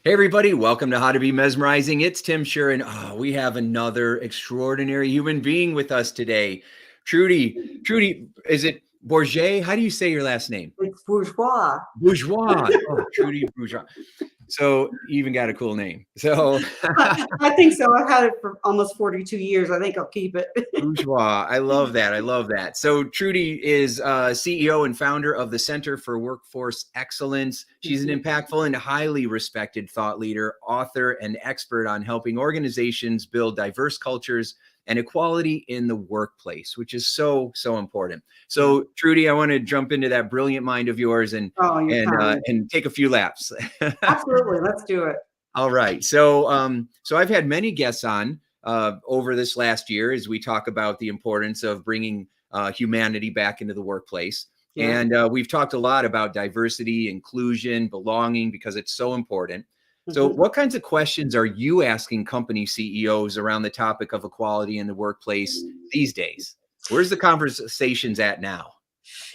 Hey everybody, welcome to How to Be Mesmerizing. It's Tim Shurr, and we have another extraordinary human being with us today. Trudy, is it Bourget? How do you say your last name? It's bourgeois. Bourgeois. Oh, Trudy Bourgeois. So you even got a cool name. So I think so. I've had it for almost 42 years. I think I'll keep it. Bourgeois. I love that. I love that. So Trudy is CEO and founder of the Center for Workforce Excellence. She's an impactful and highly respected thought leader, author, and expert on helping organizations build diverse cultures and equality in the workplace, which is so, so important. So Trudy, I want to jump into that brilliant mind of yours and Oh, you're kind. and take a few laps. Absolutely. Let's do it. All right. So I've had many guests on over this last year as we talk about the importance of bringing humanity back into the workplace. Yeah. And we've talked a lot about diversity, inclusion, belonging, because it's so important. So what kinds of questions are you asking company CEOs around the topic of equality in the workplace these days? Where's the conversations at now?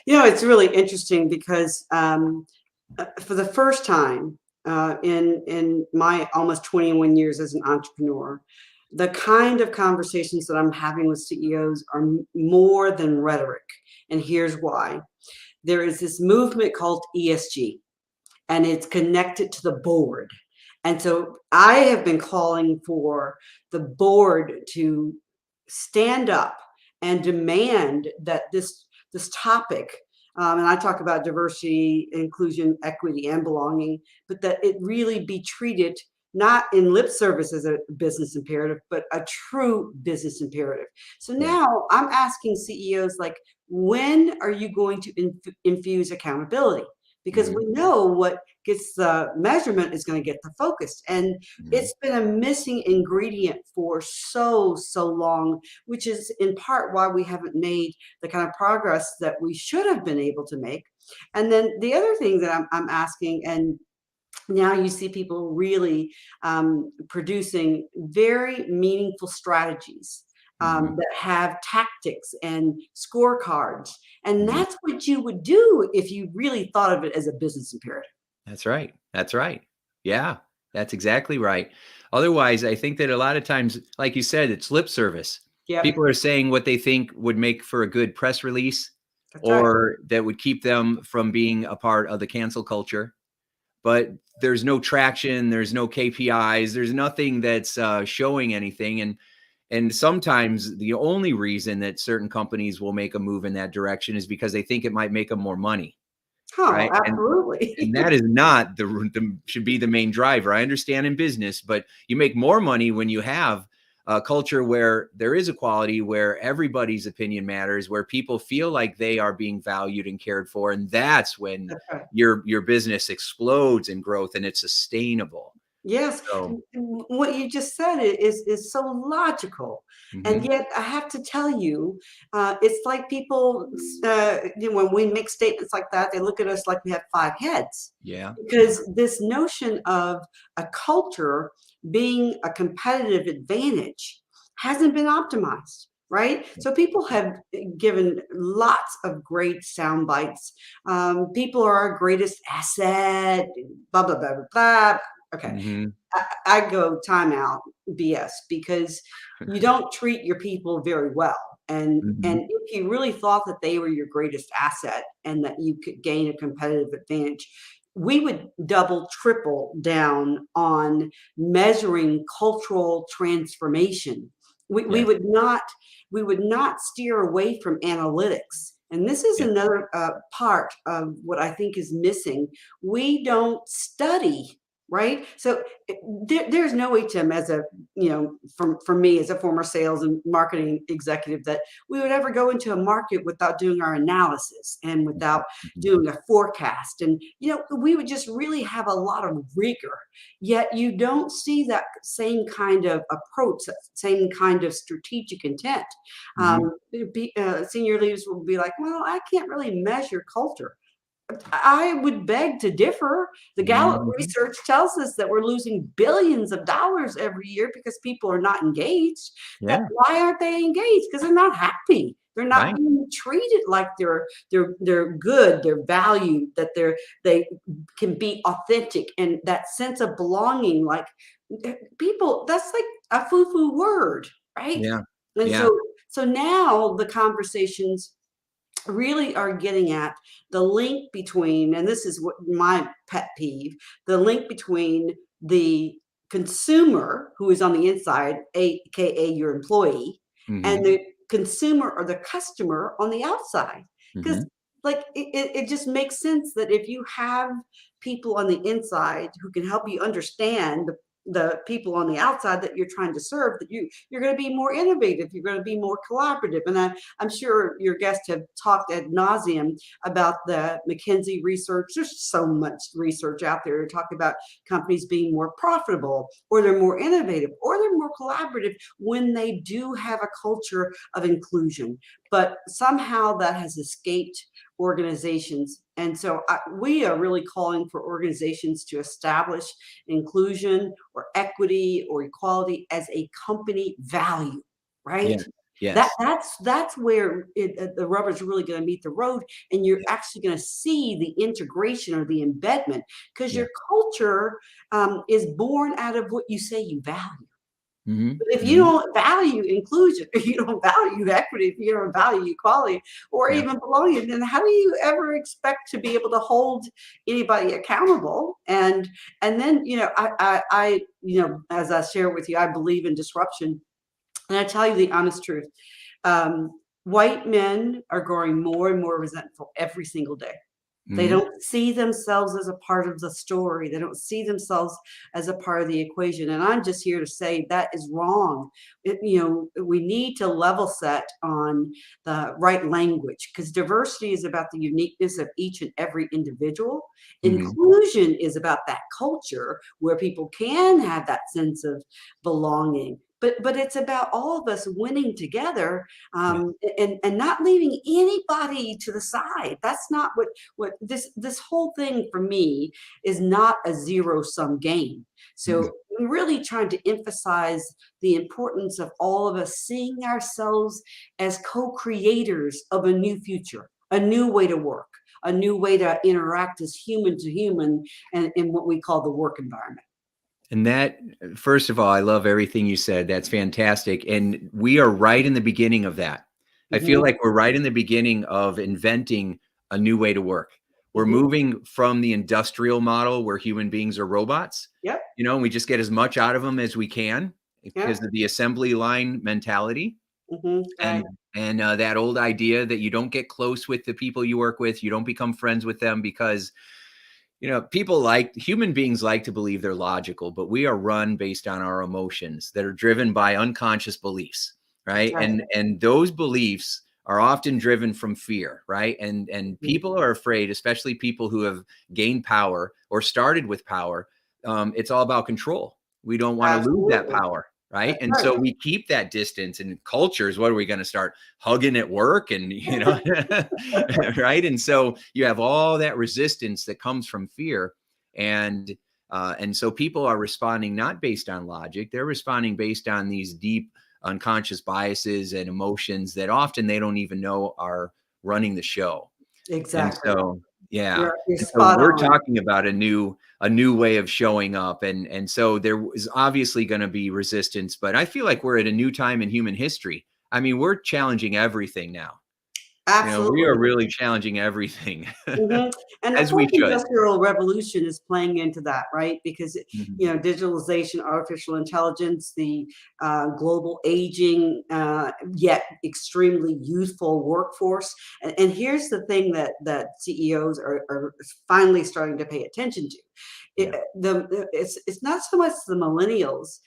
It's really interesting because for the first time in my almost 21 years as an entrepreneur, the kind of conversations that I'm having with CEOs are more than rhetoric. And here's why. There is this movement called ESG, and it's connected to the board. And so I have been calling for the board to stand up and demand that this topic, and I talk about diversity, inclusion, equity, and belonging, but that it really be treated not in lip service as a business imperative, but a true business imperative. So Yeah. now I'm asking CEOs, like, when are you going to infuse accountability? Because we know what gets the measurement is going to get the focus. And it's been a missing ingredient for so long, which is in part why we haven't made the kind of progress that we should have been able to make. And then the other thing that I'm asking, and now you see people really producing very meaningful strategies that have tactics and scorecards. And that's what you would do if you really thought of it as a business imperative. That's right. That's right. Yeah, that's exactly right. Otherwise, I think that a lot of times, like you said, it's lip service. Yep, People are saying what they think would make for a good press release that's right. or that would keep them from being a part of the cancel culture. But there's no traction, there's no KPIs, there's nothing that's showing anything. And sometimes the only reason that certain companies will make a move in that direction is because they think it might make them more money, Oh, right? And absolutely. that is not should be the main driver. I understand in business, but you make more money when you have a culture where there is equality, where everybody's opinion matters, where people feel like they are being valued and cared for. And that's when That's right. your business explodes in growth and it's sustainable. Yes, So, what you just said is so logical, and mhm. yet I have to tell you, it's like people, when we make statements like that, they look at us like we have 5 heads, Yeah. because this notion of a culture being a competitive advantage hasn't been optimized. Right? So people have given lots of great sound bites. People are our greatest asset, blah, blah, blah, blah, blah. Okay. Mhm. I go timeout BS, because you don't treat your people very well. And Mhm. if you really thought that they were your greatest asset and that you could gain a competitive advantage, we would double, triple down on measuring cultural transformation. We Yeah. would not steer away from analytics. And this is Yeah. another part of what I think is missing. We don't study, right? So there's no way, Tim, as a, from me as a former sales and marketing executive, that we would ever go into a market without doing our analysis and without Mhm. doing a forecast. And, we would just really have a lot of rigor. Yet you don't see that same kind of approach, that same kind of strategic intent. Mhm. Senior leaders will be like, well, I can't really measure culture. I would beg to differ. The Gallup Mhm. research tells us that we're losing billions of dollars every year because people are not engaged. That Yeah. why aren't they engaged? Because they're not happy. They're not Right. being treated like they're good, they're valued, that they can be authentic, and that sense of belonging. Like people, that's like a foo-foo word, right? Yeah. And Yeah. so now the conversations really are getting at the link between, and this is what my pet peeve, the link between the consumer who is on the inside, aka your employee, and Hmm. the consumer or the customer on the outside. Because Hmm. like it just makes sense that if you have people on the inside who can help you understand the people on the outside that you're trying to serve, that you're going to be more innovative, you're going to be more collaborative. And I'm sure your guests have talked ad nauseum about the McKinsey research. There's so much research out there to talk about companies being more profitable, or they're more innovative, or they're more collaborative when they do have a culture of inclusion. But somehow that has escaped organizations. And so we are really calling for organizations to establish inclusion or equity or equality as a company value, Yeah. right? Yes. That's where the rubber's really going to meet the road, and you're actually going to see the integration or the embedment, because Yeah. your culture is born out of what you say you value. Hmm. But if you Hmm. don't value inclusion, if you don't value equity, if you don't value equality or Yeah. even belonging, then how do you ever expect to be able to hold anybody accountable? And then, as I share with you, I believe in disruption. And I tell you the honest truth. White men are growing more and more resentful every single day. They Hmm. don't see themselves as a part of the story. They don't see themselves as a part of the equation. And I'm just here to say that is wrong. We need to level set on the right language, because diversity is about the uniqueness of each and every individual. Hmm. Inclusion is about that culture where people can have that sense of belonging. But it's about all of us winning together, Yeah. and not leaving anybody to the side. That's not what this whole thing for me is, not a zero sum game. Mhm. So I'm really trying to emphasize the importance of all of us seeing ourselves as co-creators of a new future, a new way to work, a new way to interact as human to human, and in what we call the work environment. And that, first of all, I love everything you said. That's fantastic. And we are right in the beginning of that. I feel Hmm. like we're right in the beginning of inventing a new way to work. We're Hmm. moving from the industrial model where human beings are robots, Yep. and we just get as much out of them as we can Yep. because of the assembly line mentality. Hmm. And Right. that old idea that you don't get close with the people you work with, you don't become friends with them because human beings like to believe they're logical, but we are run based on our emotions that are driven by unconscious beliefs, That's right? right. And those beliefs are often driven from fear, right? And Mhm. people are afraid, especially people who have gained power or started with power. It's all about control. We don't want to lose that Absolutely. power, right? That's And right. so we keep that distance. And cultures, what are we going to start hugging at work? And right? And so you have all that resistance that comes from fear, and so people are responding not based on logic; they're responding based on these deep unconscious biases and emotions that often they don't even know are running the show. And Exactly. so, yeah. You're And so spot we're on. talking about a new way of showing up. And so there is obviously going to be resistance, but I feel like we're at a new time in human history. I mean, we're challenging everything now. We are Absolutely. really challenging everything Mhm. And the as we fourth should. industrial revolution is playing into that, right? Because Mhm. digitalization, artificial intelligence, the global aging, yet extremely youthful workforce. And here's the thing that CEOs are finally starting to pay attention to. Yeah. It's not so much the millennials,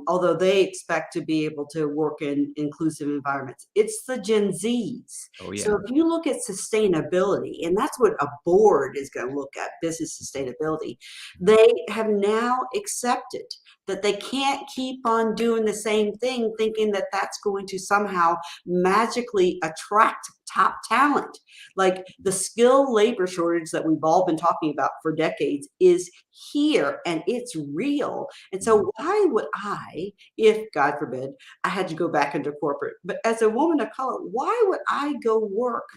although they expect to be able to work in inclusive environments. It's the Gen Zs. Oh, So yeah. if you look at sustainability, and that's what a board is going to look at, business sustainability, Mhm. they have now accepted that they can't keep on doing the same thing, thinking that that's going to somehow magically attract top talent. Like the skilled labor shortage that we've all been talking about for decades is here and it's real. And so why would I, if God forbid, I had to go back into corporate, but as a woman of color, why would I go work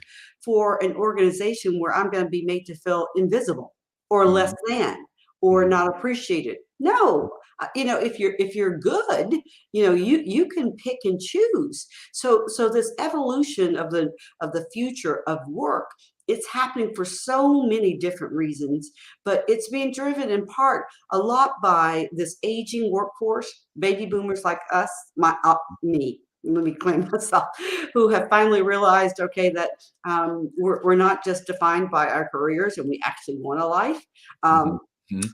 for an organization where I'm going to be made to feel invisible or less than or not appreciated? No. If you're good, you can pick and choose. So this evolution of the future of work, it's happening for so many different reasons, but it's being driven in part a lot by this aging workforce, baby boomers like us, me. Let me claim myself, who have finally realized, okay, that we're not just defined by our careers, and we actually want a life.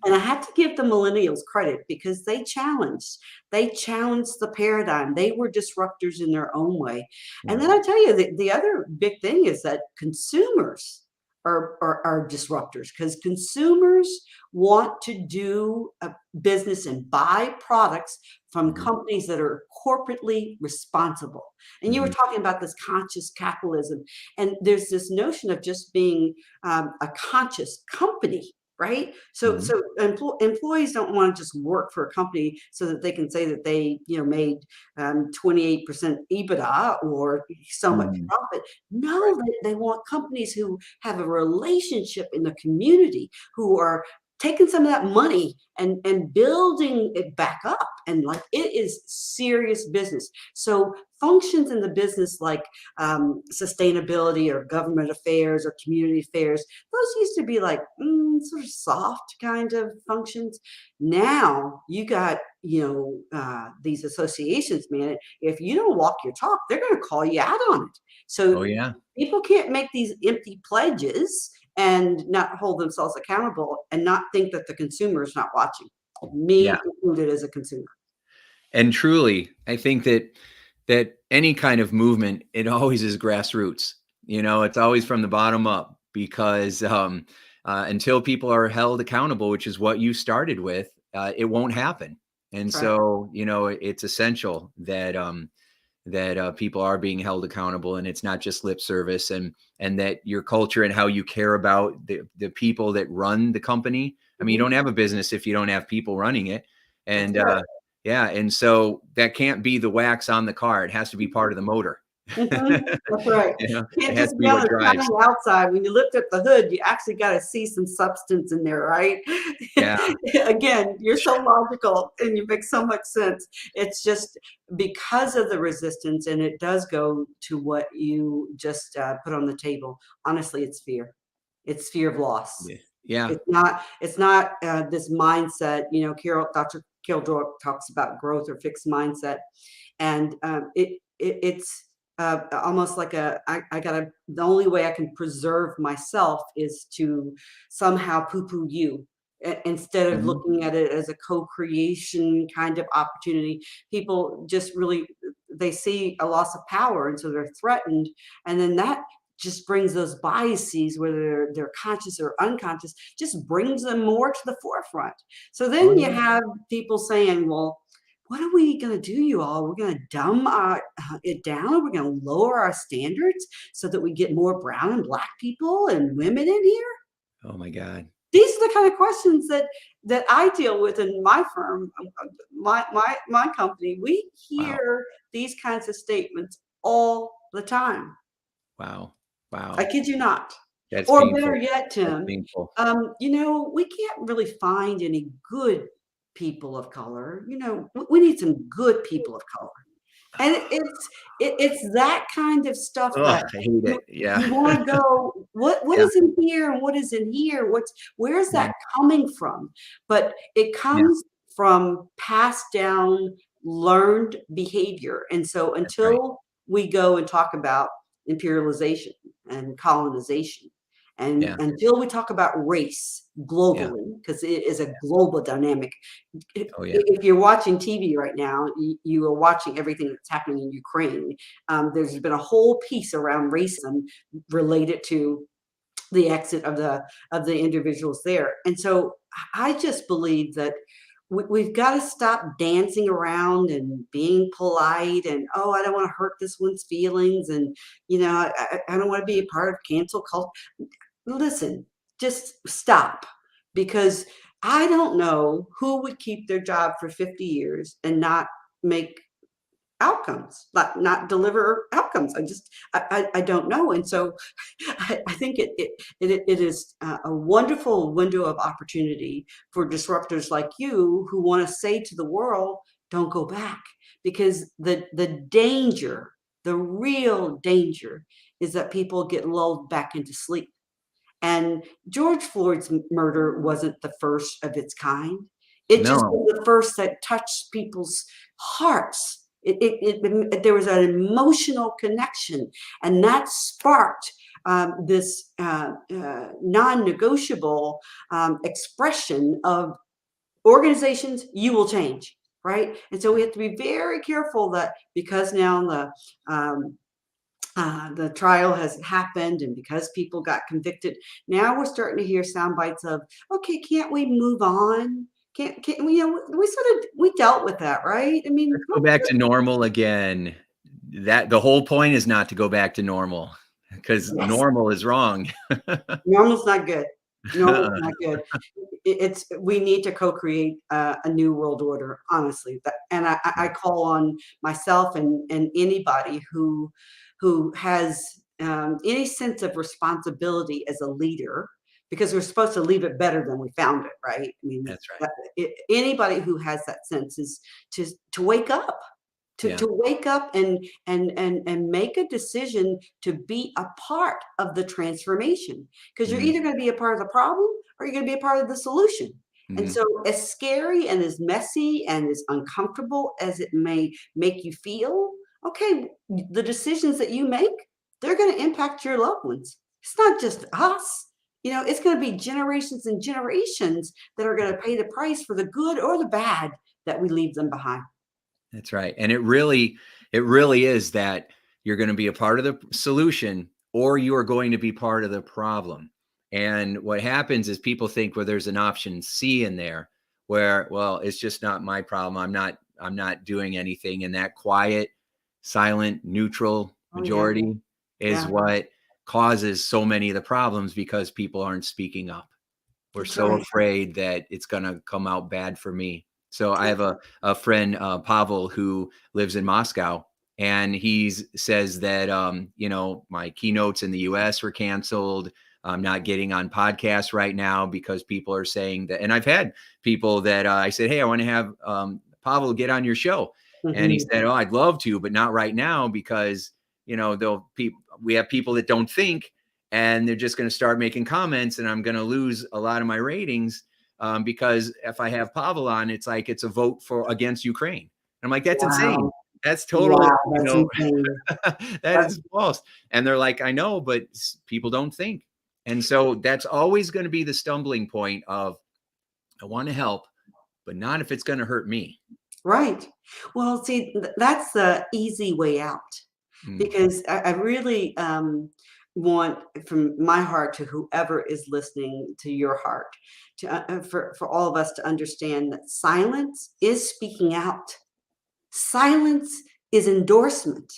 And I had to give the millennials credit because they challenged the paradigm. They were disruptors in their own way. And then I tell you, the other big thing is that consumers are disruptors, because consumers want to do a business and buy products from companies that are corporately responsible. And you were talking about this conscious capitalism, and there's this notion of just being a conscious company. Right. So employees don't want to just work for a company so that they can say that they, made 28% EBITDA or so much profit. No, they want companies who have a relationship in the community, who are taking some of that money and building it back up. And like, it is serious business. So functions in the business like sustainability or government affairs or community affairs, those used to be like sort of soft kind of functions. Now you got, these associations, man, if you don't walk your talk, they're going to call you out on it. So people can't make these empty pledges and not hold themselves accountable and not think that the consumer is not watching, me included as a consumer. And truly, I think that any kind of movement, it always is grassroots. It's always from the bottom up, because until people are held accountable, which is what you started with, it won't happen. And so, it's essential that people are being held accountable, and it's not just lip service, and that your culture and how you care about the people that run the company. I mean, you don't have a business if you don't have people running it. And and so that can't be the wax on the car. It has to be part of the motor. That's right. It has to be what drives. Outside, when you lift up the hood, you actually got to see some substance in there, right? Again, you're so logical and you make so much sense. It's just because of the resistance, and it does go to what you just put on the table. Honestly, it's fear. It's fear of loss. It's not this mindset. Dr. Kildor talks about growth or fixed mindset, and it's almost like the only way I can preserve myself is to somehow poo-poo you, instead of looking at it as a co-creation kind of opportunity. People just really, they see a loss of power, and so they're threatened. And then that just brings those biases, whether they're conscious or unconscious, just brings them more to the forefront. So then you have people saying, well, what are we going to do, you all? We're going to dumb it down. We're going to lower our standards so that we get more brown and black people and women in here. Oh my God. These are the kind of questions that I deal with in my firm, my company. We hear these kinds of statements all the time. Wow. I kid you not. That's or painful. Better yet, Tim, we can't really find any good people of color. We need some good people of color. And it's that kind of stuff that I hate it. you want to go, what is in here and what is in here? Where's that coming from? But it comes from passed down, learned behavior. And so until we go and talk about imperialization and colonization, and until we talk about race globally, because it is a global dynamic. If you're watching TV right now, you are watching everything that's happening in Ukraine. There's been a whole piece around racism related to the exit of the individuals there. And so I just believe that we've got to stop dancing around and being polite and, oh, I don't want to hurt this one's feelings. And, I don't want to be a part of cancel culture. Listen, just stop, because I don't know who would keep their job for 50 years and not make outcomes, not deliver outcomes. I don't know. And so I think it is a wonderful window of opportunity for disruptors like you who want to say to the world, don't go back, because the danger, the real danger, is that people get lulled back into sleep. And George Floyd's murder wasn't the first of its kind. It just No. was the first that touched people's hearts. There was an emotional connection, and that sparked this non-negotiable expression of organizations. You will change, right? And so we have to be very careful that, because now the trial has happened and because people got convicted, now we're starting to hear sound bites of, okay, can't we move on? Can't we, we dealt with that, right? I mean, Let's go back to normal again. That the whole point is not to go back to normal, because yes, normal is wrong. normal's not good. Normal's not good. We need to co-create a new world order, honestly. And I call on myself and anybody who has any sense of responsibility as a leader, because we're supposed to leave it better than we found it, right? I mean, That's right. anybody who has that sense is to wake up, to wake up and make a decision to be a part of the transformation, because you're either going to be a part of the problem or you're going to be a part of the solution. And so, as scary and as messy and as uncomfortable as it may make you feel, okay, the decisions that you make, they're going to impact your loved ones. It's not just us. It's going to be generations and generations that are going to pay the price for the good or the bad that we leave them behind. That's right. And it really is that you're going to be a part of the solution, or you are going to be part of the problem. And what happens is people think, well, there's an option C in there where, well, it's just not my problem. I'm not doing anything. And that quiet, silent, neutral majority is what causes so many of the problems, because people aren't speaking up. We're so afraid that it's going to come out bad for me. So I have a friend, Pavel, who lives in Moscow, and he says that, my keynotes in the US were canceled. I'm not getting on podcasts right now because people are saying that. And I've had people that I said, hey, I want to have Pavel get on your show. And he said, oh, I'd love to, but not right now, because, we have people that don't think, and they're just going to start making comments, and I'm going to lose a lot of my ratings. Because if I have Pavel on, it's like it's a vote against Ukraine. And I'm like, that's insane. That's totally, that is false. And they're like, I know, but people don't think. And so that's always going to be the stumbling point of, I want to help, but not if it's going to hurt me. Right. Well, see, that's the easy way out, because I really want, from my heart to whoever is listening to your heart, to for all of us to understand that silence is speaking out. Silence is endorsement.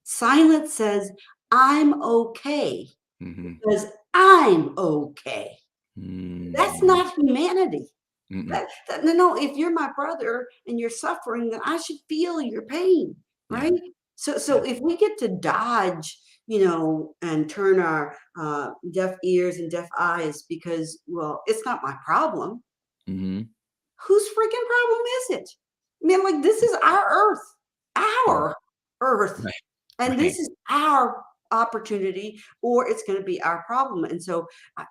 Silence says, I'm okay because I'm okay. That's not humanity. No, if you're my brother and you're suffering, then I should feel your pain, right? So if we get to dodge, and turn our deaf ears and deaf eyes because, well, it's not my problem. Whose freaking problem is it? I mean, like, this is our earth, and this is our opportunity, or it's going to be our problem. And so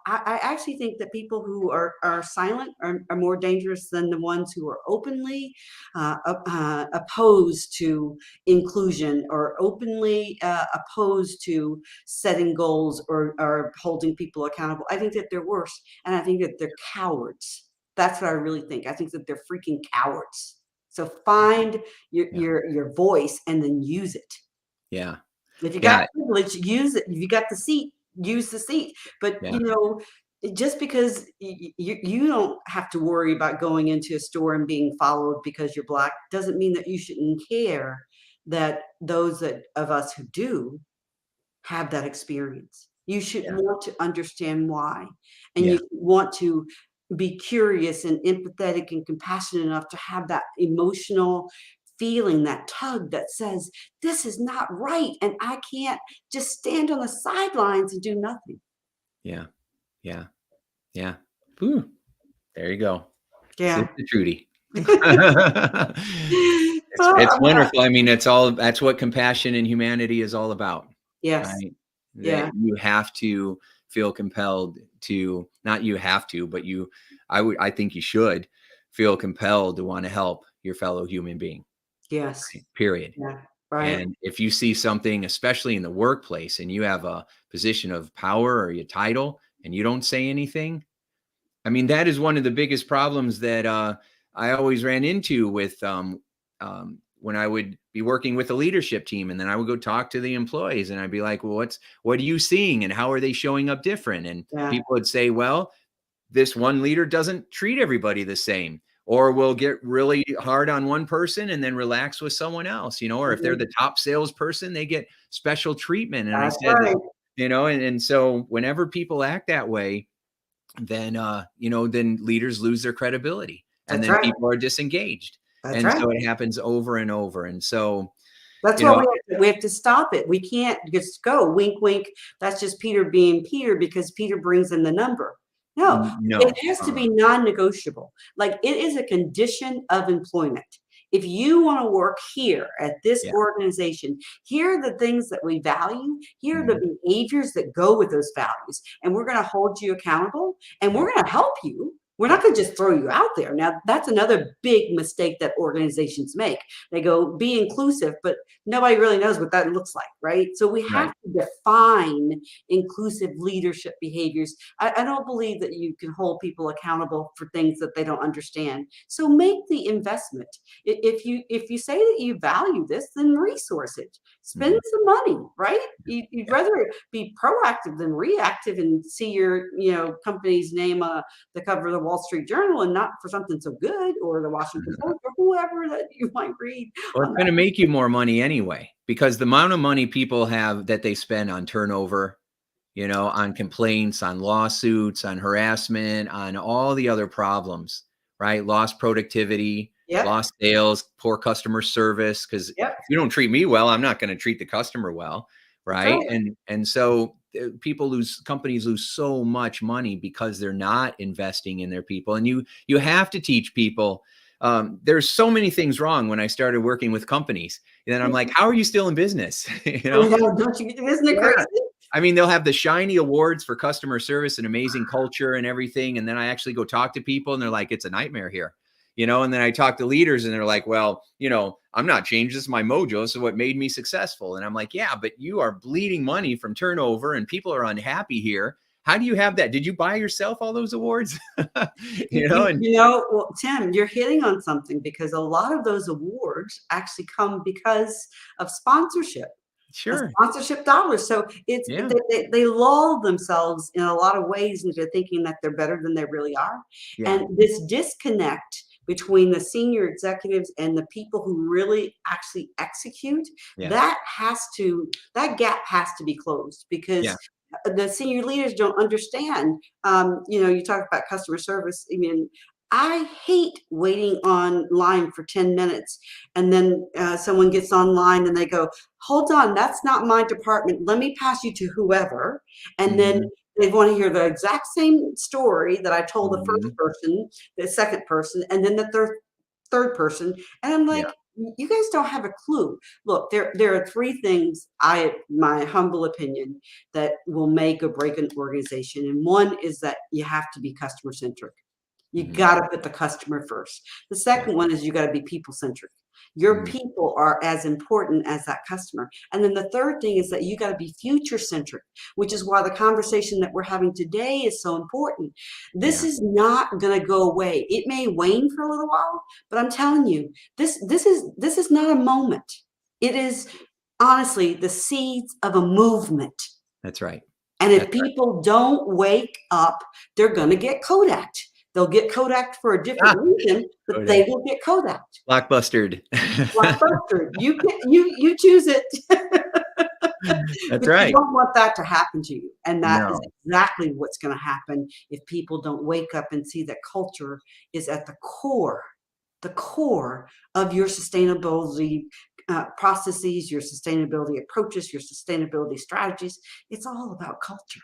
I actually think that people who are silent are more dangerous than the ones who are openly opposed to inclusion, or openly opposed to setting goals, or holding people accountable. I think that they're worse, and I think that they're cowards. That's what I really think. I think that they're freaking cowards. So find your voice and then use it. Yeah. If you got privilege, use it. If you got the seat, use the seat. But just because you don't have to worry about going into a store and being followed because you're Black doesn't mean that you shouldn't care that those of us who do have that experience. You should Yeah. want to understand why, and Yeah. you want to be curious and empathetic and compassionate enough to have that emotional feeling, that tug that says, this is not right, and I can't just stand on the sidelines and do nothing. Yeah. Yeah. Yeah. Ooh, there you go. Yeah. Sister Trudy. It's Oh, wonderful. I mean, that's what compassion and humanity is all about, yes. right? That Yeah. you have to feel compelled to, not you have to, but I think you should feel compelled to want to help your fellow human being, Yes. period. Yeah. Right. And if you see something, especially in the workplace, and you have a position of power or your title and you don't say anything, I mean, that is one of the biggest problems that I always ran into with when I would be working with a leadership team, and then I would go talk to the employees, and I'd be like, "Well, what are you seeing, and how are they showing up different?" And Yeah. people would say, "Well, this one leader doesn't treat everybody the same." Or will get really hard on one person and then relax with someone else, or if they're Mhm. the top salesperson, they get special treatment. And I That's said, right. and so whenever people act that way, then then leaders lose their credibility, and That's then right. people are disengaged, That's and right. so it happens over and over. And so That's you what know we have to stop it. We can't just go wink, wink. That's just Peter being Peter because Peter brings in the number. No, it no, has to be non-negotiable. Like it is a condition of employment. If you want to work here at this yeah, organization, here are the things that we value. Here are mhm, the behaviors that go with those values. And we're going to hold you accountable and yeah, we're going to help you. We're yeah, not going to just throw you out there. Now, that's another big mistake that organizations make. They go, be inclusive, but nobody really knows what that looks like, right? So we have right, to define inclusive leadership behaviors. I don't believe that you can hold people accountable for things that they don't understand. So make the investment. If you say that you value this, then resource it. Spend mhm, some money, right? You'd yeah. rather be proactive than reactive and see your company's name the cover of the Wall Street Journal and not for something so good or the Washington Post or whoever that you might read Well, on it's going to make you more money anyway, because the amount of money people have that they spend on turnover, on complaints, on lawsuits, on harassment, on all the other problems, right? Lost productivity, Yep, lost sales, poor customer service. Because yep, if you don't treat me well, I'm not going to treat the customer well, that's right? right. And so companies lose so much money because they're not investing in their people. And you have to teach people. There's so many things wrong when I started working with companies. And then I'm like, how are you still in business? I know, don't you? Isn't it Yeah. crazy? I mean, they'll have the shiny awards for customer service and amazing culture and everything. And then I actually go talk to people and they're like, it's a nightmare here, and then I talk to leaders and they're like, well, I'm not changed. This is my mojo. This is what made me successful. And I'm like, yeah, but you are bleeding money from turnover and people are unhappy here. How do you have that? Did you buy yourself all those awards? And Well, Tim, you're hitting on something because a lot of those awards actually come because of sponsorship. sure. Sponsorship dollars. So Yeah. they lull themselves in a lot of ways into thinking that they're better than they really are. Yeah. And this disconnect between the senior executives and the people who really actually execute, Yeah. that gap has to be closed Yeah. because the senior leaders don't understand. You talk about customer service. I mean, I hate waiting online for 10 minutes and then someone gets online and they go, hold on, that's not my department. Let me pass you to whoever. And then Mhm. they want to hear the exact same story that I told the first Mhm. person, the second person, and then the third person. And I'm Yeah. like, you guys don't have a clue. Look, there are three things my humble opinion, that will make or break an organization. And one is that you have to be customer centric. You Mhm. gotta put the customer first. The Yeah. second one is you gotta be people centric. Your Mhm. people are as important as that customer. And then the third thing is that you gotta be future centric, which is why the conversation that we're having today is so important. This Yeah. is not gonna go away. It may wane for a little while, but I'm telling you, this is not a moment. It is honestly the seeds of a movement. That's right. And if That's right. people don't wake up, they're going to get Kodaked. They'll get Kodaked for a different Ah, reason, but they Kodak. will get Kodaked. Blockbustered. Blockbuster. You choose it. That's But you right. don't want that to happen to you. And that is No. exactly what's going to happen if people don't wake up and see that culture is at the core of your sustainability processes, your sustainability approaches, your sustainability strategies. It's all about culture.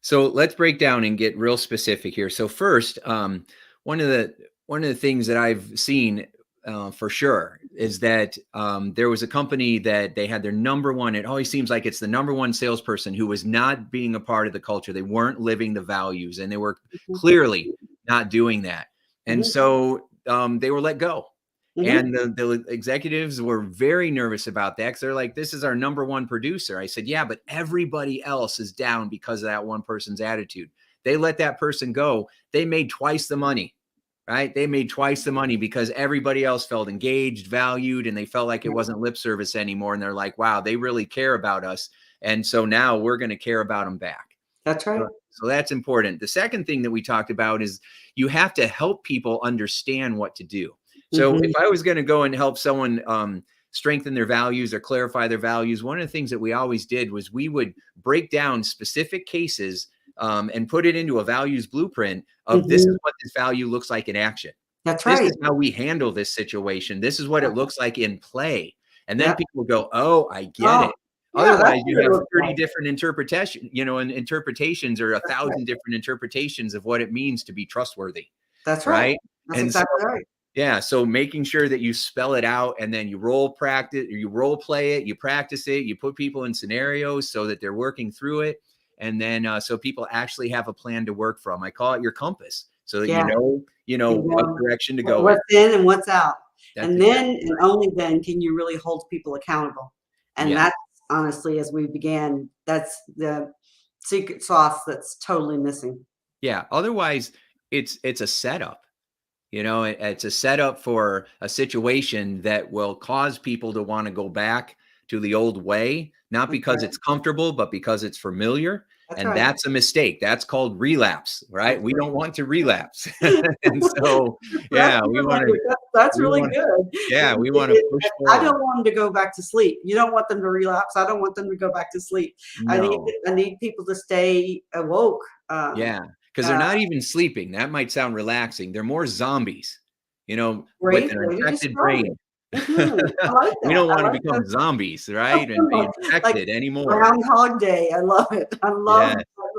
So let's break down and get real specific here. So first, one of the one of the things that I've seen for sure is that there was a company that they had their number one. It always seems like it's the number one salesperson who was not being a part of the culture. They weren't living the values, and they were clearly not doing that. And Mhm, so they were let go. mhm. And the executives were very nervous about that because they're like, this is our number one producer. I said, yeah, but everybody else is down because of that one person's attitude. They let that person go. They made twice the money, right? They made twice the money because everybody else felt engaged, valued, and they felt like it Yeah, wasn't lip service anymore. And they're like, wow, they really care about us. And so now we're going to care about them back. that's right. So that's important. The second thing that we talked about is you have to help people understand what to do. So if Mhm, I was going to go and help someone strengthen their values or clarify their values, one of the things that we always did was we would break down specific cases and put it into a values blueprint of this is mhm. what this value looks like in action. That's This right. is how we handle this situation. This is what it Yeah, looks like in play. And then yeah. people go, oh, I get Oh, it. yeah, that's Otherwise, you what it have looks 30 like. different interpretation, and interpretations or a That's right. thousand different interpretations of what it means to be trustworthy, That's right. right? That's And so, exactly right. yeah, so making sure that you spell it out and then you role practice, you role play it, you practice it, you put people in scenarios so that they're working through it, and then so people actually have a plan to work from. I call it your compass, so that Yeah. you know You what know direction to go in. what's in and what's out. That's And exactly then and right. only then can you really hold people accountable. And Yeah. that's honestly, as we began, that's the secret sauce that's totally missing. Yeah. Otherwise, it's a setup. It's a setup for a situation that will cause people to want to go back to the old way, not That's because right. it's comfortable, but because it's familiar. That's And right. that's a mistake. That's called relapse, right? That's We right. don't want to relapse. And so, That's yeah, good language. That's we really want, good. yeah, we want to push I forward. don't want them to go back to sleep. You don't want them to relapse. I don't want them to go back to sleep. No. I need people to stay awoke. Yeah. Because they're Uh, not even sleeping. That might sound relaxing. They're more zombies, with Great an way to infected describe brain. it. I like We that. don't I want to like that. become zombies, right? And be Like infected anymore. Groundhog Day. I love it. Yeah.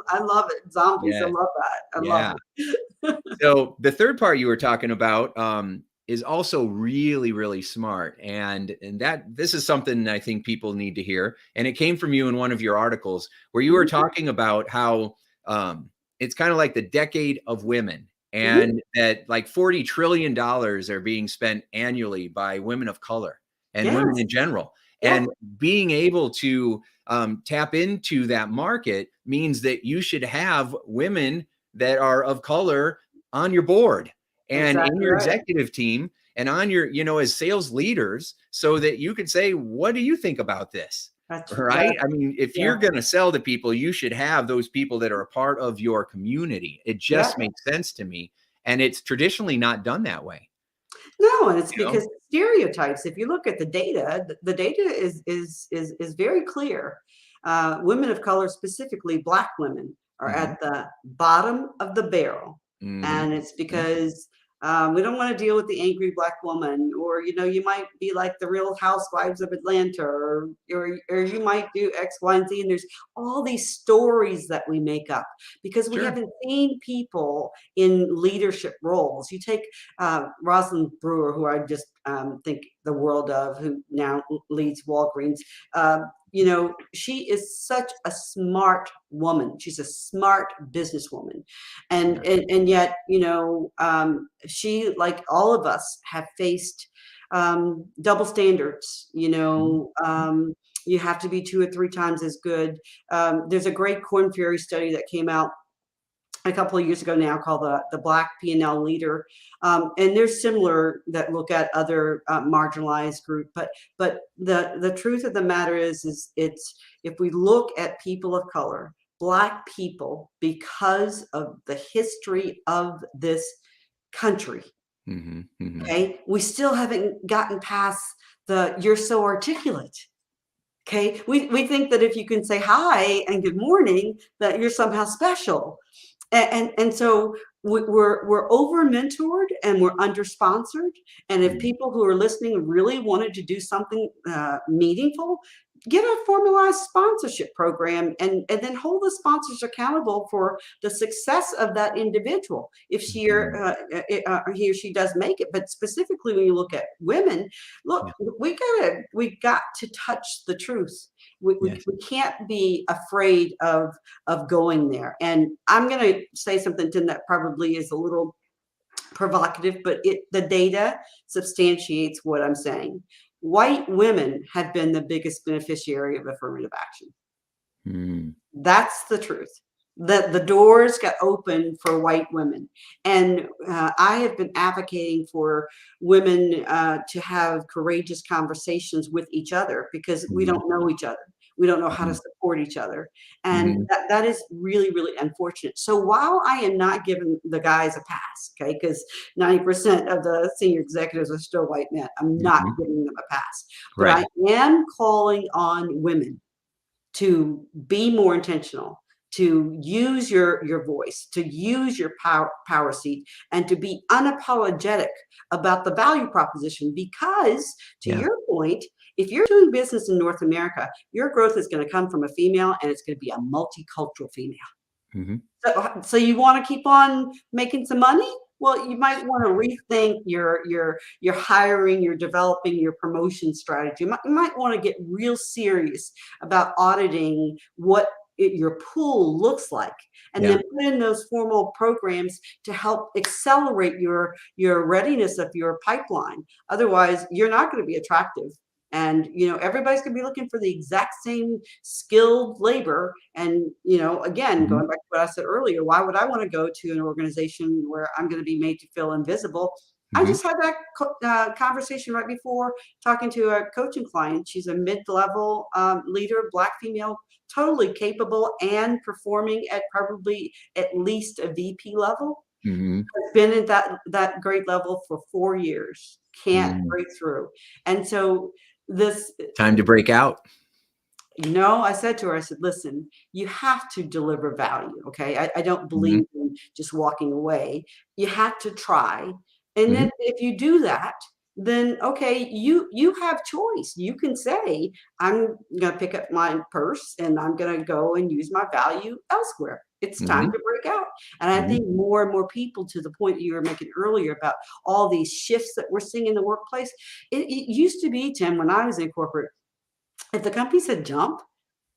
I love it. Zombies. I Yeah. love that. I love Yeah. it. So the third part you were talking about is also really, really smart, and that this is something I think people need to hear. And it came from you in one of your articles where you were Mhm, talking about how it's kind of like the decade of women, mhm. and that like $40 trillion are being spent annually by women of color and women Yes. in general. Yeah. And being able to tap into that market means that you should have women that are of color on your board and in Exactly your right. executive team and on your, as sales leaders so that you could say, what do you think about this? That Right? I mean, if yeah. you're going to sell to people, you should have those people that are a part of your community. It Yeah. just makes sense to me. And it's traditionally not done that way, No, and it's you know? because stereotypes. If you look at the data, the data is very clear. Women of color, specifically Black women, are Hmm. at the bottom of the barrel, Hmm. and it's because we don't want to deal with the angry Black woman, or you might be like the Real Housewives of Atlanta, or you might do X, Y, and Z. And there's all these stories that we make up because we Sure. haven't seen people in leadership roles. You take Rosalind Brewer, who I just think the world of, who now leads Walgreens. She is such a smart woman. She's a smart businesswoman, and Yeah. and yet, she, like all of us, have faced double standards. Mhm. You have to be two or three times as good. There's a great Corn Ferry study that came out a couple of years ago now called the Black P&L Leader, and there's similar that look at other marginalized group. But the truth of the matter is it's if we look at people of color, Black people, because of the history of this country, okay, we still haven't gotten past the "you're so articulate." Okay, we think that if you can say hi and good morning, that you're somehow special, and so we're over mentored and we're under sponsored. And if people who are listening really wanted to do something meaningful, get a formalized sponsorship program and then hold the sponsors accountable for the success of that individual if he or she does make it. But specifically when you look at women, look, we got to touch the truth. We can't be afraid of going there. And I'm going to say something, Tim, that probably is a little provocative, but the data substantiates what I'm saying. White women have been the biggest beneficiary of affirmative action. That's the truth. The doors got open for white women. And I have been advocating for women to have courageous conversations with each other, because we don't know each other. We don't know how to support each other. And that is really, really unfortunate. So while I am not giving the guys a pass, okay, because 90% of the senior executives are still white men, I'm not giving them a pass. But I am calling on women to be more intentional, to use your voice, to use your power seat, and to be unapologetic about the value proposition. Because to your point, if you're doing business in North America, your growth is going to come from a female, and it's going to be a multicultural female. So you want to keep on making some money? Well, you might want to rethink your hiring, your developing, your promotion strategy. You might want to get real serious about auditing what your pool looks like, and then put in those formal programs to help accelerate your readiness of your pipeline. Otherwise, you're not going to be attractive. And, everybody's going to be looking for the exact same skilled labor. And, again, going back to what I said earlier, why would I want to go to an organization where I'm going to be made to feel invisible? I just had that conversation right before talking to a coaching client. She's a mid-level leader, Black female, totally capable and performing at probably at least a VP level. Has been at that grade level for 4 years. Can't break through. And so this time to break out. I said to her, I said, listen, you have to deliver value. Okay. I don't believe in just walking away. You have to try. And then if you do that, then okay, you have choice. You can say, I'm going to pick up my purse and I'm going to go and use my value elsewhere. It's time to break out. And I think more and more people, to the point that you were making earlier about all these shifts that we're seeing in the workplace, it used to be, Tim, when I was in corporate, if the company said jump,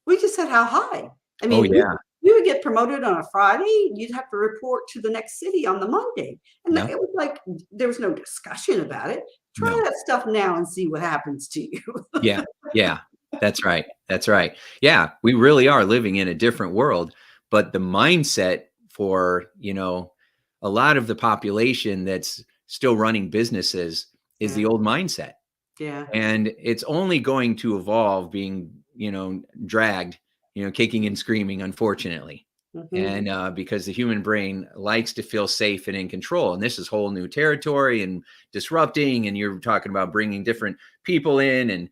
we just said how high. I mean, we would get promoted on a Friday. You'd have to report to the next city on the Monday. And it was like, there was no discussion about it. Try that stuff now and see what happens to you. Yeah. That's right. Yeah, we really are living in a different world. But the mindset for, a lot of the population that's still running businesses is the old mindset. Yeah. And it's only going to evolve being, dragged, kicking and screaming, unfortunately. And because the human brain likes to feel safe and in control. And this is whole new territory and disrupting. And you're talking about bringing different people in and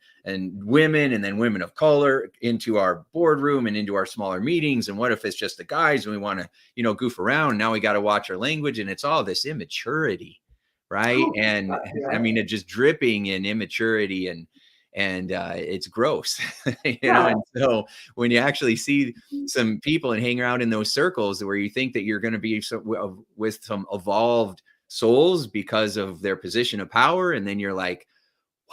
women, and then women of color into our boardroom and into our smaller meetings. And what if it's just the guys and we want to, goof around? Now we got to watch our language, and it's all this immaturity, right? And I mean, it's just dripping in immaturity, and it's gross, And so when you actually see some people and hang around in those circles where you think that you're going to be with some evolved souls because of their position of power, and then you're like,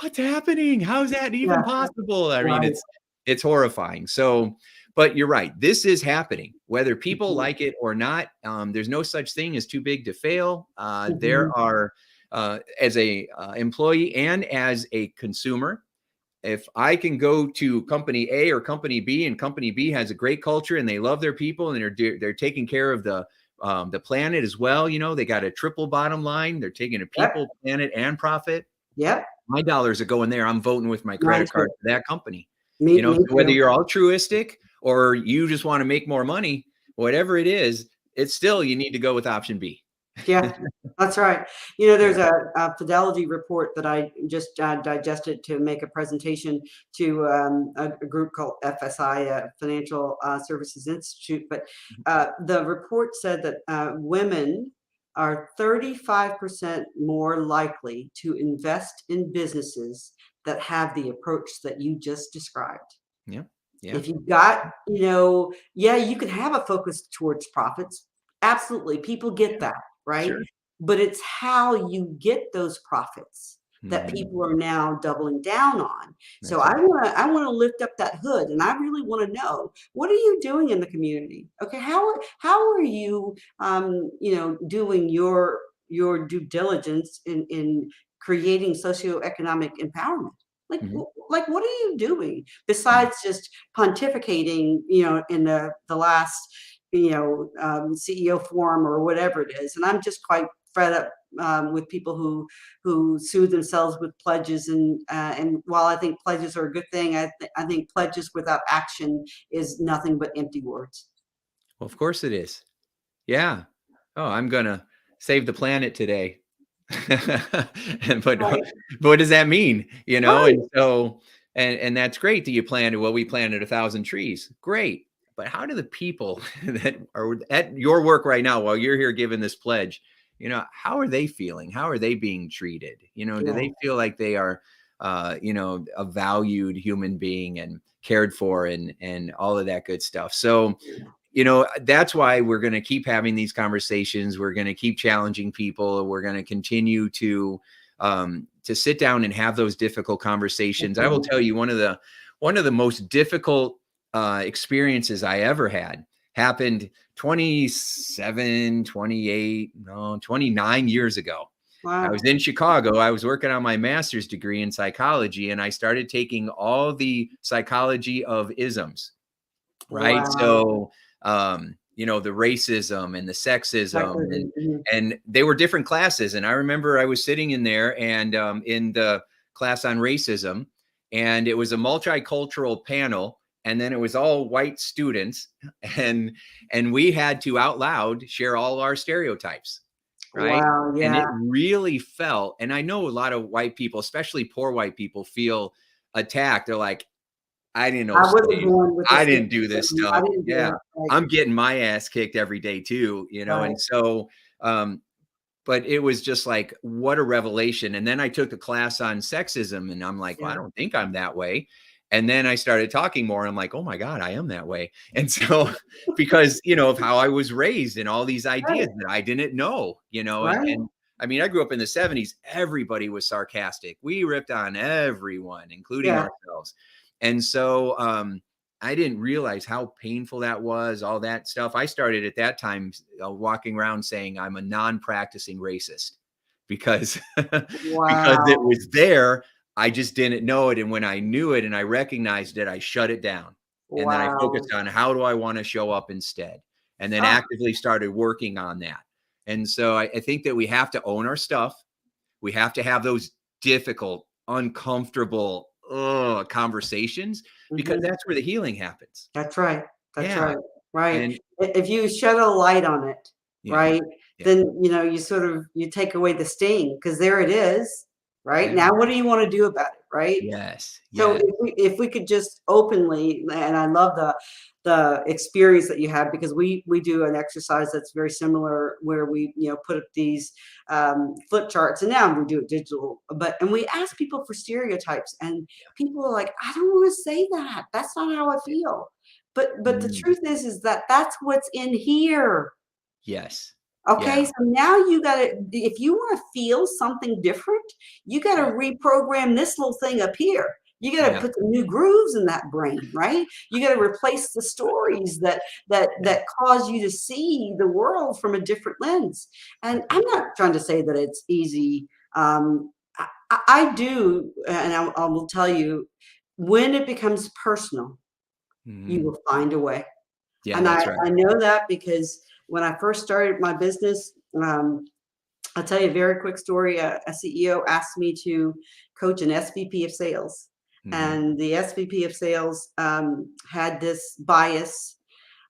what's happening? How's that even possible? I mean, it's horrifying. So, but you're right. This is happening, whether people like it or not. There's no such thing as too big to fail. There are, as a employee and as a consumer, if I can go to company A or company B, and company B has a great culture and they love their people and they're taking care of the planet as well. They got a triple bottom line. They're taking a people, planet, and profit. My dollars are going there. I'm voting with my credit card for that company. Whether you're altruistic or you just want to make more money, whatever it is, it's still, you need to go with option B. Yeah, that's right. You know, there's Yeah. a Fidelity report that I just digested to make a presentation to a group called FSI, Financial Services Institute. But the report said that women are 35% more likely to invest in businesses that have the approach that you just described. Yeah. Yeah. If you've got, you know, yeah, you can have a focus towards profits. Absolutely. People get that, right? Sure. But it's how you get those profits that Mhm. people are now doubling down on. So That's right. I want to lift up that hood, and I really want to know, what are you doing in the community? Okay, how are you you know, doing your due diligence in creating socioeconomic empowerment? Like, Mhm. like, what are you doing Mhm. besides just pontificating, you know, in the last, you know, CEO forum or whatever it is? And I'm just quite fed up with people who soothe themselves with pledges. And while I think pledges are a good thing, I think pledges without action is nothing but empty words. Well, of course it is. Yeah. Oh, I'm gonna save the planet today. And but Right. what does that mean? You know, Right. and so and that's great that you planted, well, we planted 1,000 trees. Great. But how do the people that are at your work right now while you're here giving this pledge, you know, how are they feeling? How are they being treated? You know, do Yeah. they feel like they are you know, a valued human being and cared for and all of that good stuff? So you know, that's why we're going to keep having these conversations. We're going to keep challenging people. We're going to continue to sit down and have those difficult conversations. I will tell you, one of the most difficult experiences I ever had happened 27, 28, no, 29 years ago. I was Wow. in Chicago. I was working on my master's degree in psychology, and I started taking all the psychology of isms, right? Wow. So, you know, the racism and the sexism, Exactly. Mhm. and they were different classes. And I remember I was sitting in there and in the class on racism, and it was a multicultural panel, and then it was all white students, and we had to out loud share all our stereotypes, right? Wow. And Yeah. it really felt, and I know a lot of white people, especially poor white people, feel attacked. They're like, I didn't know I wasn't slave. born with a I stick. didn't do this I stuff. didn't do Yeah. it. Like, I'm getting my ass kicked every day too, you know? right. And so, um, but it was just like, what a revelation. And then I took a class on sexism and I'm like, well, I Yeah. don't think I'm that way. And then I started talking more. And I'm like, oh my God, I am that way. And so, because, you know, of how I was raised and all these ideas Right. that I didn't know, you know, Right. and I mean, I grew up in the 70s. Everybody was sarcastic. We ripped on everyone, including Yeah. ourselves. And so, I didn't realize how painful that was, all that stuff. I started at that time walking around saying I'm a non-practicing racist because because it Wow. was there. I just didn't know it. And when I knew it and I recognized it, I shut it down. And then I Wow. focused on how do I want to show up instead? And then Oh, actively started working on that. And so I think that we have to own our stuff. We have to have those difficult, uncomfortable conversations because mhm. that's where the healing happens. That's right. That's Yeah. right. Right. And If you shed a light on it, yeah, right, yeah, then, you know, you sort of, you take away the sting because there it is, right? yeah. Now, what do you want to do about it, right? Yes, So yes. if we could just openly, and I love the experience that you have, because we do an exercise that's very similar where we, you know, put up these flip charts, and now we do it digital, but and we ask people for stereotypes, and people are like, I don't want to say that. That's not how I feel. But the Mm, truth is that that's what's in here. yes. Yeah, Okay, so now you gotta, if you wanna feel something different, you yeah, gotta reprogram this little thing up here. You gotta yeah, put some new grooves in that brain, right? You gotta replace the stories yeah. that cause you to see the world from a different lens. And That's I'm right. not trying to say that it's easy. I do, and I will tell you, when it becomes personal, you Mhm. will find a way. Yeah, And that's right. I know that because when I first started my business, I'll tell you a very quick story. A CEO asked me to coach an SVP of sales. And the SVP of sales had this bias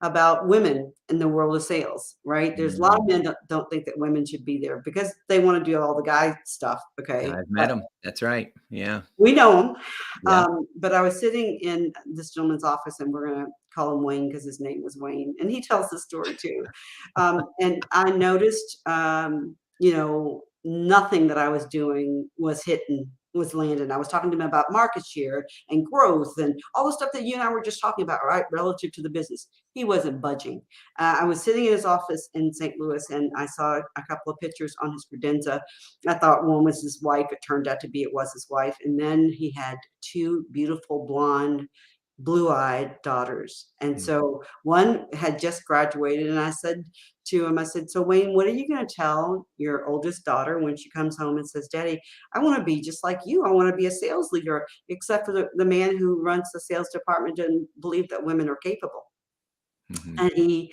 about women in the world of sales, right? There's a lot of men that don't think that women should be there because they want to do all the guy stuff. Okay. I've met him. That's right. Yeah. We know him. Yeah. But I was sitting in this gentleman's office, and we're going to call him Wayne because his name was Wayne. And he tells the story too. And I noticed, nothing that I was doing was landing. I was talking to him about market share and growth and all the stuff that you and I were just talking about, right? Relative to the business. He wasn't budging. I was sitting in his office in St. Louis, and I saw a couple of pictures on his credenza. I thought one was his wife. It turned out to be, it was his wife. And then he had two beautiful blonde, blue-eyed daughters. And so one had just graduated, and I said to him, I said, so Wayne, what are you going to tell your oldest daughter when she comes home and says, Daddy, I want to be just like you. I want to be a sales leader, except for the man who runs the sales department didn't believe that women are capable. And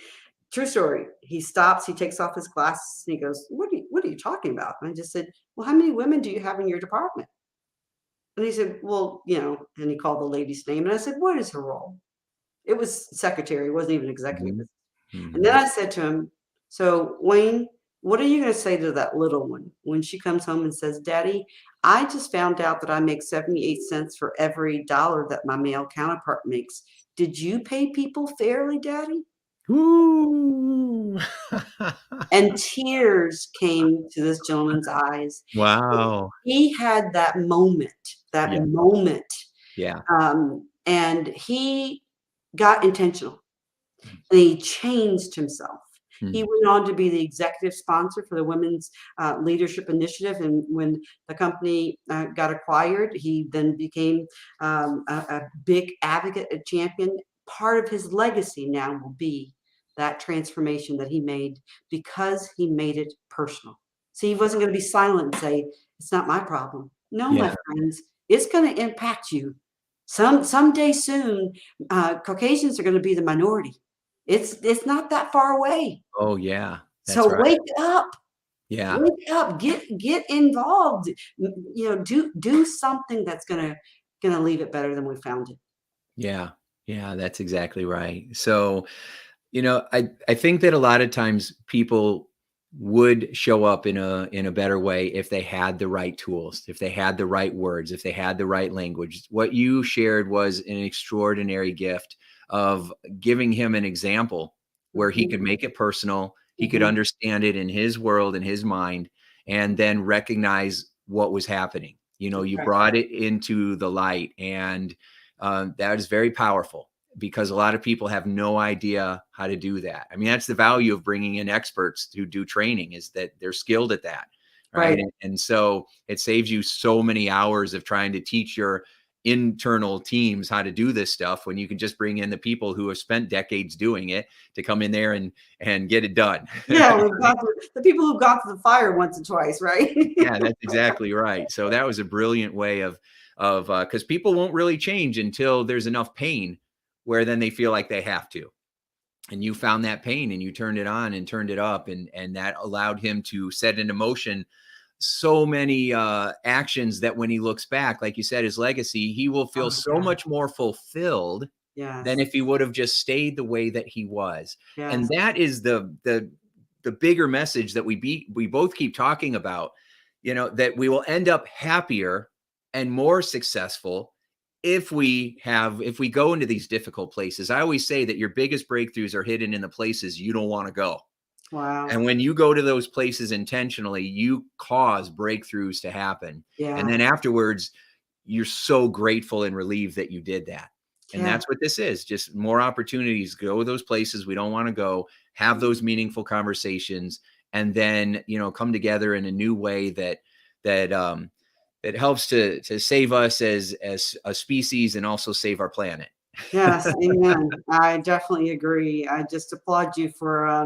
true story, he stops, he takes off his glasses, and he goes, what are you talking about? And I just said, well, how many women do you have in your department? And he said, well, and he called the lady's name. And I said, what is her role? It was secretary, it wasn't even executive. And then I said to him, so Wayne, what are you going to say to that little one when she comes home and says, Daddy, I just found out that I make 78 cents for every dollar that my male counterpart makes. Did you pay people fairly, Daddy? Ooh. And tears came to this gentleman's eyes. Wow. He had that moment. Yeah. And he got intentional, and he changed himself. He went on to be the executive sponsor for the Women's Leadership Initiative. And when the company got acquired, he then became a big advocate, a champion. Part of his legacy now will be that transformation that he made because he made it personal. See, he wasn't going to be silent and say, it's not my problem. No, my friends, it's going to impact you. Someday soon, Caucasians are going to be the minority. It's not that far away. Oh yeah. That's So right. wake up. Yeah. Wake up. Get involved. Do something that's gonna leave it better than we found it. Yeah. Yeah, that's exactly right. So, I think that a lot of times people would show up in a better way if they had the right tools, if they had the right words, if they had the right language. What you shared was an extraordinary gift of giving him an example where he could make it personal, he could understand it in his world, in his mind, and then recognize what was happening. You brought it into the light, and that is very powerful, because a lot of people have no idea how to do that. I mean, that's the value of bringing in experts who do training, is that they're skilled at that. Right. And so it saves you so many hours of trying to teach your internal teams how to do this stuff, when you can just bring in the people who have spent decades doing it to come in there and get it done. Yeah. The people who've gone through the fire once or twice, right? Yeah, that's exactly right. So that was a brilliant way of because people won't really change until there's enough pain where then they feel like they have to. And you found that pain, and you turned it on and turned it up, and that allowed him to set into motion so many actions that when he looks back, like you said, his legacy, he will feel so much more fulfilled than if he would have just stayed the way that he was. And that is the bigger message that we both keep talking about, that we will end up happier and more successful if we go into these difficult places. I always say that your biggest breakthroughs are hidden in the places you don't want to go. Wow. And when you go to those places intentionally, you cause breakthroughs to happen. Yeah. And then afterwards, you're so grateful and relieved that you did that. And that's what this is. Just more opportunities. Go to those places we don't want to go, have those meaningful conversations, and then, come together in a new way that helps to save us as a species, and also save our planet. Yes, amen. I definitely agree. I just applaud you for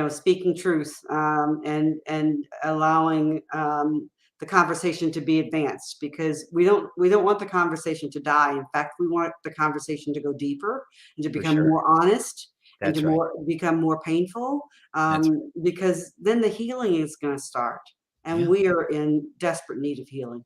speaking truth, and allowing the conversation to be advanced, because we don't want the conversation to die. In fact, we want the conversation to go deeper and to become more honest, and to become more painful, because then the healing is going to start, and we are in desperate need of healing.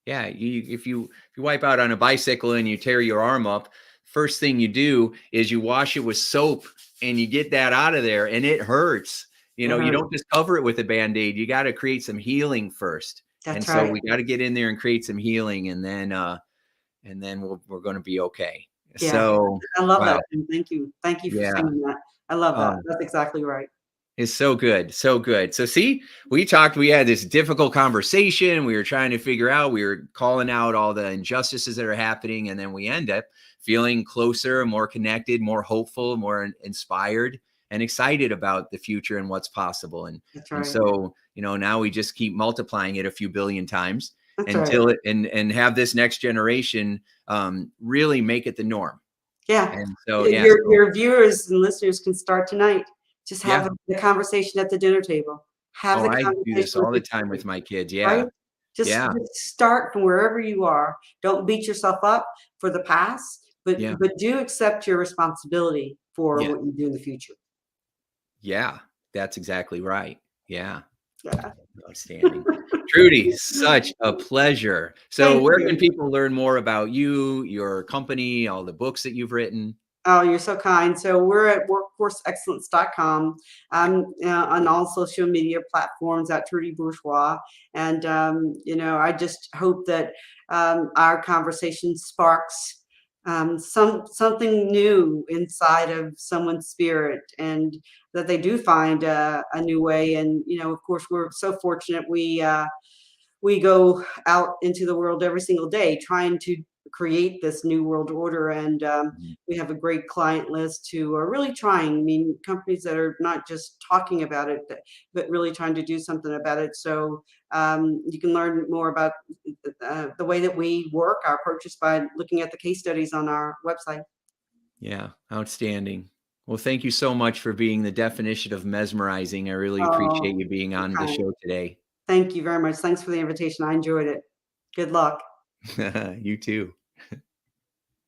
Yeah, if you wipe out on a bicycle and you tear your arm up, first thing you do is you wash it with soap and you get that out of there, and it hurts. You Uh-huh. don't just cover it with a Band-Aid. You got to create some healing first. And That's so right. we got to get in there and create some healing, and then we're going to be okay. Yeah. So, I love wow. that, and thank you. Thank you for Yeah. saying that. I love that. Um, That's exactly right. It's so good. So good. So see, we had this difficult conversation. We were trying to figure out, we were calling out all the injustices that are happening. And then we end up feeling closer, more connected, more hopeful, more inspired and excited about the future and what's possible. That's And right. so, now we just keep multiplying it a few billion times That's right. until and have this next generation really make it the norm. Yeah. And so, yeah. Your viewers and listeners can start tonight. Just Yeah. have the conversation at the dinner table. Have Oh, the I do conversation this with all the your time with children, my kids. right? Yeah. Just Yeah. start from wherever you are. Don't beat yourself up for the past, but Yeah. do accept your responsibility for Yeah. what you do in the future. Yeah. That's exactly right. Yeah. Yeah. Outstanding. Trudy, such a pleasure. So Thank where can you. people learn more about you, your company, all the books that you've written? Oh, you're so kind. So we're at workforceexcellence.com. I'm on all social media platforms at Trudy Bourgeois. And, I just hope that our conversation sparks something new inside of someone's spirit, and that they do find a new way. And, of course, we're so fortunate we go out into the world every single day trying to create this new world order, and Mhm. we have a great client list who are really trying. I mean, companies that are not just talking about it, but really trying to do something about it. So you can learn more about the way that we work, our approaches, by looking at the case studies on our website. Yeah. Outstanding. Well, thank you so much for being the definition of mesmerizing. I really appreciate Oh, you being you're on the kind. show today. Thank you very much. Thanks for the invitation. I enjoyed it. Good luck. You too.